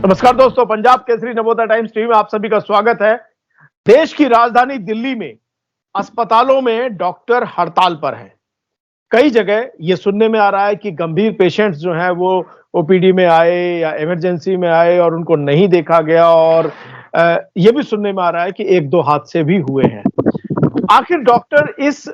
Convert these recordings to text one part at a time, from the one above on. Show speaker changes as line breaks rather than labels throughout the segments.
नमस्कार दोस्तों, Punjab Kesari Navodaya times TV में आप सभी का स्वागत है। देश की राजधानी दिल्ली में अस्पतालों में डॉक्टर हड़ताल पर हैं। कई जगह ये सुनने में आ रहा है कि गंभीर पेशेंट्स जो हैं वो ओपीडी में आए या इमरजेंसी में आए और उनको नहीं देखा गया, और ये भी सुनने में आ रहा है कि एक दो हादसे भी हुए हैं। आखिर डॉक्टर इस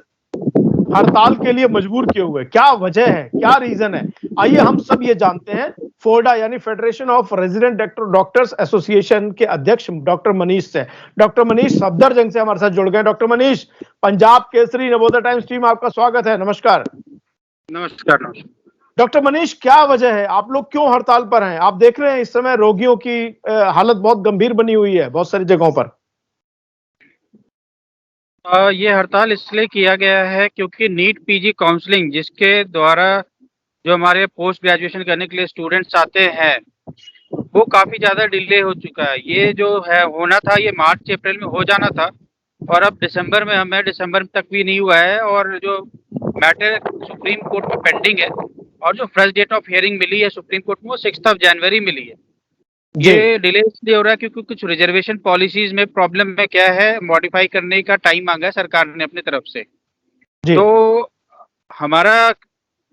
हड़ताल के लिए मजबूर क्यों हुए? क्या वजह है, क्या रीजन है? आइए हम सब ये जानते हैं फोर्डा यानी federation of resident doctors association के अध्यक्ष डॉक्टर मनीष से। डॉक्टर मनीष सफदरजंग से हमारे साथ जुड़ गए। Doctor Manish, Punjab Kesari Navodaya times team आपका स्वागत है। नमस्कार।
नमस्कार। नमस्कार
डॉक्टर मनीष, क्या वजह है, आप लोग क्यों हड़ताल पर हैं? आप देख रहे हैं इस समय रोगियों की हालत बहुत गंभीर बनी हुई है बहुत सारी जगहों पर।
ये हड़ताल इसलिए किया गया है क्योंकि नीट पीजी काउंसलिंग जिसके द्वारा जो हमारे पोस्ट ग्रेजुएशन करने के लिए स्टूडेंट्स आते हैं वो काफ़ी ज़्यादा डिले हो चुका है। ये जो है होना था ये मार्च अप्रैल में हो जाना था और अब दिसंबर में हमें दिसंबर तक भी नहीं हुआ है और जो मैटर सुप्रीम कोर्ट में पेंडिंग है और जो फर्स्ट डेट ऑफ हियरिंग मिली है सुप्रीम कोर्ट में वो 6 जनवरी मिली है। ये डिले इसलिए हो रहा है क्योंकि कुछ रिजर्वेशन पॉलिसीज में प्रॉब्लम में क्या है मॉडिफाई करने का टाइम मांगा है सरकार ने अपनी तरफ से।
जी।
तो हमारा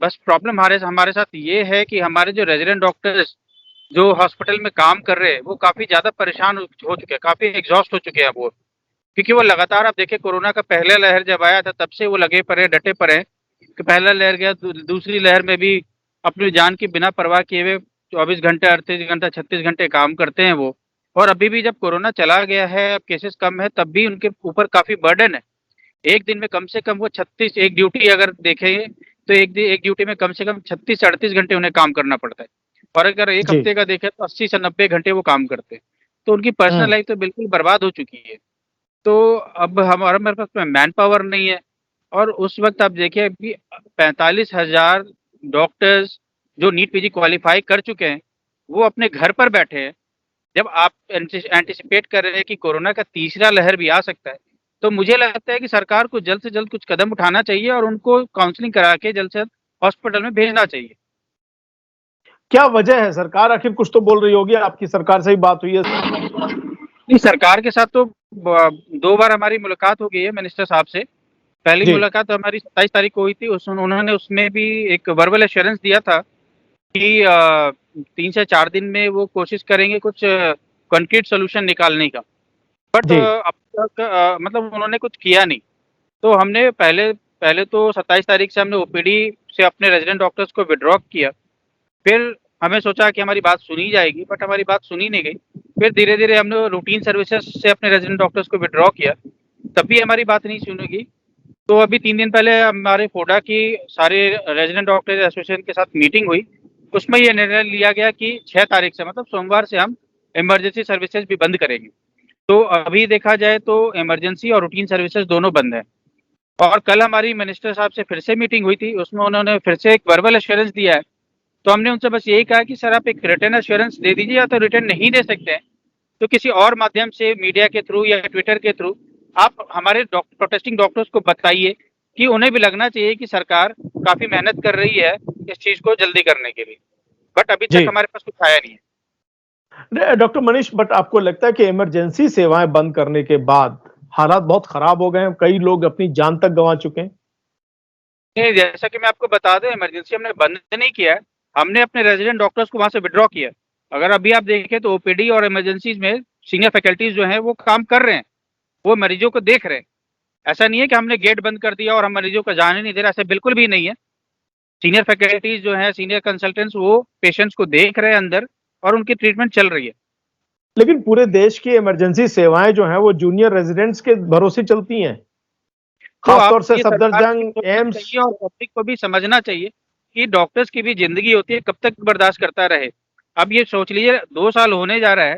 बस प्रॉब्लम हमारे हमारे साथ ये है कि हमारे जो रेजिडेंट डॉक्टर्स जो हॉस्पिटल में काम कर रहे हैं वो काफ़ी ज़्यादा परेशान हो चुके हैं, काफ़ी एग्जॉस्ट हो चुके हैं वो, क्योंकि वो लगातार आप देखिए कोरोना का पहला लहर जब आया था तब से वो लगे पड़े डटे पड़े हैं कि पहला लहर गया दूसरी लहर में भी अपनी जान की बिना परवाह किए हुए 24 घंटे 38 घंटा 36 घंटे काम करते हैं वो। और अभी भी जब कोरोना चला गया है अब केसेस कम है तब भी उनके ऊपर काफ़ी बर्डन है। एक दिन में कम से कम वो 36 एक ड्यूटी अगर देखें तो एक ड्यूटी में कम से कम 36 से 38 घंटे उन्हें काम करना पड़ता है और अगर एक
जी।
हफ्ते का देखें तो 80 से 90 घंटे वो काम करते हैं। तो उनकी पर्सनल लाइफ तो बिल्कुल बर्बाद हो चुकी है। तो अब हमारा मेरे पास मैन पावर नहीं है और उस वक्त आप देखिए अभी 45,000 डॉक्टर्स जो नीट पीजी क्वालिफाई कर चुके हैं वो अपने घर पर बैठे हैं। जब आप एंटिसिपेट कर रहे हैं कि कोरोना का तीसरा लहर भी आ सकता है तो मुझे लगता है कि सरकार को जल्द से जल्द कुछ कदम उठाना चाहिए और उनको काउंसलिंग करा के जल्द से जल्द हॉस्पिटल में भेजना चाहिए।
क्या वजह है? सरकार आखिर कुछ तो बोल रही होगी, आपकी सरकार से ही बात हुई है?
नहीं, सरकार के साथ तो 2 बार हमारी मुलाकात हो गई है मिनिस्टर साहब से। पहली
जी।
मुलाकात हमारी 27 तारीख को हुई थी। उन्होंने उसमें भी एक वर्बल एश्योरेंस दिया था कि 3 से 4 दिन में वो कोशिश करेंगे कुछ कंक्रीट सॉल्यूशन निकालने का। बट
जी।
अब तक मतलब उन्होंने कुछ किया नहीं। तो हमने पहले पहले तो 27 तारीख से हमने ओपीडी से अपने रेजिडेंट डॉक्टर्स को विथड्रॉ किया। फिर हमें सोचा कि हमारी बात सुनी जाएगी बट हमारी बात सुनी नहीं गई। फिर धीरे-धीरे हमने रूटीन सर्विसेज से अपने रेजिडेंट डॉक्टर्स को विथड्रॉ किया, तब भी हमारी बात नहीं सुनी गई। तो अभी 3 दिन पहले हमारे फोडा की सारे रेजिडेंट डॉक्टर्स एसोसिएशन के साथ मीटिंग हुई। उसमें ये निर्णय लिया गया कि 6 तारीख से मतलब सोमवार से हम इमरजेंसी सर्विसेज भी बंद करेंगे। तो अभी देखा जाए तो इमरजेंसी और रूटीन सर्विसेज दोनों बंद हैं। और कल हमारी मिनिस्टर साहब से फिर से मीटिंग हुई थी, उसमें उन्होंने फिर से एक वर्बल एश्योरेंस दिया है। तो हमने उनसे बस यही कहा कि सर आप एक रिटन एश्योरेंस दे दीजिए, या तो रिटन नहीं दे सकते हैं तो किसी और माध्यम से मीडिया के थ्रू या ट्विटर के थ्रू आप हमारे प्रोटेस्टिंग डॉक्टर्स को बताइए कि उन्हें भी लगना चाहिए कि सरकार काफ़ी मेहनत कर रही है इस चीज़ को जल्दी करने के लिए। बट अभी तक
जी।
हमारे पास कुछ आया नहीं है।
डॉक्टर मनीष, बट आपको लगता है कि इमरजेंसी सेवाएं बंद करने के बाद हालात बहुत खराब हो गए हैं, कई लोग अपनी जान तक गंवा चुके हैं?
नहीं, जैसा कि मैं आपको बता दूं इमरजेंसी हमने बंद नहीं किया है, हमने अपने रेजिडेंट डॉक्टर्स को वहां से विड्रॉ किया। अगर अभी आप देखें तो ओपीडी और इमरजेंसीज में सीनियर फैकल्टीज जो हैं वो काम कर रहे हैं, वो मरीजों को देख रहे हैं। ऐसा नहीं है कि हमने गेट बंद कर दिया और हम मरीजों को जाने नहीं दे रहे, ऐसा बिल्कुल भी नहीं है। सीनियर फैकल्टीज जो है सीनियर कंसल्टेंट्स वो पेशेंट्स को देख रहे हैं अंदर और उनकी ट्रीटमेंट चल रही है।
लेकिन पूरे देश की इमरजेंसी सेवाएं जो हैं वो जूनियर रेजिडेंट्स के भरोसे चलती हैं,
तो आप
खासतौर से
ये सरकार को भी
सफदरजंग,
सोचना
एम्स।
चाहिए और पब्लिक को भी समझना चाहिए कि डॉक्टर्स की भी ज़िंदगी होती है, कब तक बर्दाश्त करता रहे। अब ये सोच लीजिए 2 साल होने जा रहा है,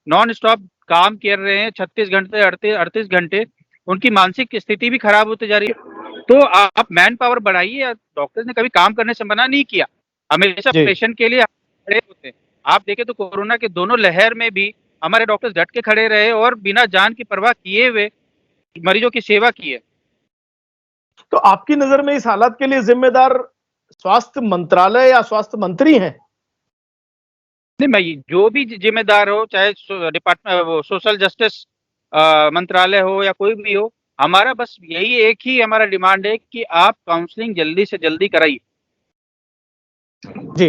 नॉन स्टॉप काम कर रहे हैं 36 घंटे 38 घंटे, उनकी मानसिक स्थिति भी खराब होती जा रही है। तो आप मैन पावर बढ़ाइए, डॉक्टर्स ने कभी काम करने से मना नहीं किया, हमेशा
जी।
पेशेंट के लिए खड़े होते हैं। आप देखें तो कोरोना के दोनों लहर में भी हमारे डॉक्टर्स डट के खड़े रहे और बिना जान की परवाह किए हुए मरीजों की सेवा की है।
तो आपकी नजर में इस हालात के लिए जिम्मेदार स्वास्थ्य मंत्रालय या स्वास्थ्य मंत्री हैं?
नहीं, मैं जो भी जिम्मेदार हो, चाहे डिपार्टमेंट वो सोशल जस्टिस मंत्रालय हो या कोई भी हो, हमारा बस यही एक ही हमारा डिमांड है कि आप काउंसलिंग जल्दी से जल्दी कराइए।
जी,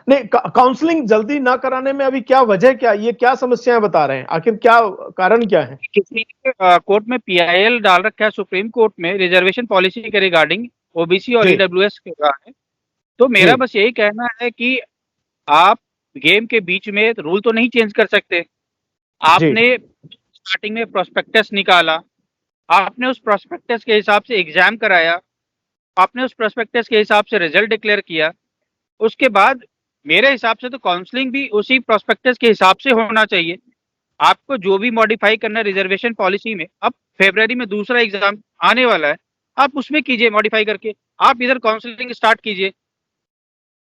नहीं, काउंसलिंग जल्दी ना कराने में अभी क्या वजह, क्या ये क्या समस्याएं बता रहे हैं, आखिर क्या कारण क्या है?
किसी ने कोर्ट में पीआईएल डाल रखा है सुप्रीम कोर्ट में रिजर्वेशन पॉलिसी के रिगार्डिंग, ओबीसी और
जी
ईडब्ल्यूएस के रहा है। तो
जी
मेरा बस यही कहना है कि आप गेम के बीच में रूल तो नहीं चेंज कर सकते।
जी
आपने स्टार्टिंग में प्रोस्पेक्टस निकाला, आपने उस प्रोस्पेक्टस के हिसाब से एग्जाम कराया, आपने उस प्रोस्पेक्टस के हिसाब से रिजल्ट डिक्लेयर किया, उसके बाद मेरे हिसाब से तो काउंसलिंग भी उसी प्रोस्पेक्टस के हिसाब से होना चाहिए। आपको जो भी मॉडिफाई करना है रिजर्वेशन पॉलिसी में, अब फरवरी में दूसरा एग्जाम आने वाला है, आप उसमें कीजिए मॉडिफाई करके, आप इधर काउंसलिंग स्टार्ट कीजिए।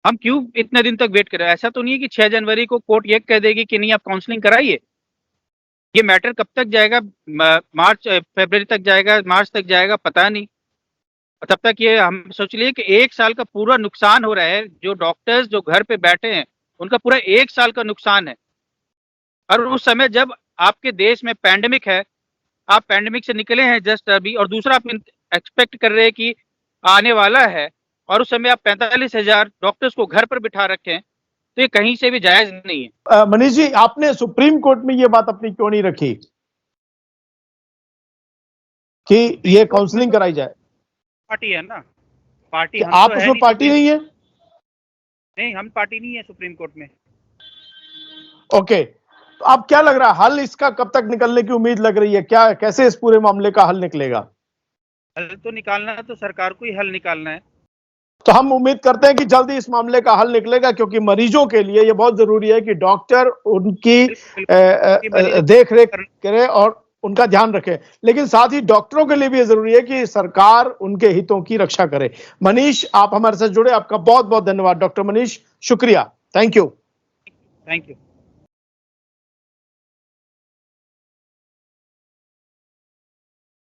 हम क्यों इतने दिन तक वेट कर रहे हैं? ऐसा तो नहीं है कि 6 जनवरी को कोर्ट ये कह देगी कि नहीं आप काउंसलिंग कराइए। ये मैटर कब तक जाएगा? मार्च फरवरी तक जाएगा, मार्च तक जाएगा, पता नहीं। तब तक ये हम सोच लिए कि 1 साल का पूरा नुकसान हो रहा है। जो डॉक्टर्स जो घर पे बैठे हैं, उनका पूरा 1 साल का नुकसान है। और उस समय जब आपके देश में पैंडेमिक है, आप पैंडेमिक से निकले हैं जस्ट अभी, और दूसरा आप एक्सपेक्ट कर रहे हैं कि आने वाला है, और उस समय आप 45,000 डॉक्टर्स को घर पर बिठा रखे हैं, तो ये कहीं से भी जायज नहीं है।
मनीष जी, आपने सुप्रीम कोर्ट में ये बात अपनी क्यों नहीं रखी कि ये काउंसलिंग कराई जाए?
पार्टी है ना, पार्टी हम
आप
तो है
उसमें
नहीं
पार्टी नहीं है?
नहीं, हम पार्टी नहीं है सुप्रीम कोर्ट में।
ओके, तो अब क्या लग रहा है, हल इसका कब तक निकलने की उम्मीद लग रही है? क्या, कैसे इस पूरे मामले का हल निकलेगा?
हल तो निकालना है, तो सरकार को ही हल निकालना है।
तो हम उम्मीद करते हैं कि जल्दी इस मामले का हल निकलेगा, क्योंकि मरीजों के लिए ये बहुत जरूरी है कि डॉक्टर उनकी देख रेख करे और उनका ध्यान रखे, लेकिन साथ ही डॉक्टरों के लिए भी जरूरी है कि सरकार उनके हितों की रक्षा करे। मनीष, आप हमारे साथ जुड़े, आपका बहुत बहुत धन्यवाद। डॉक्टर मनीष, शुक्रिया, थैंक यू।
Thank you.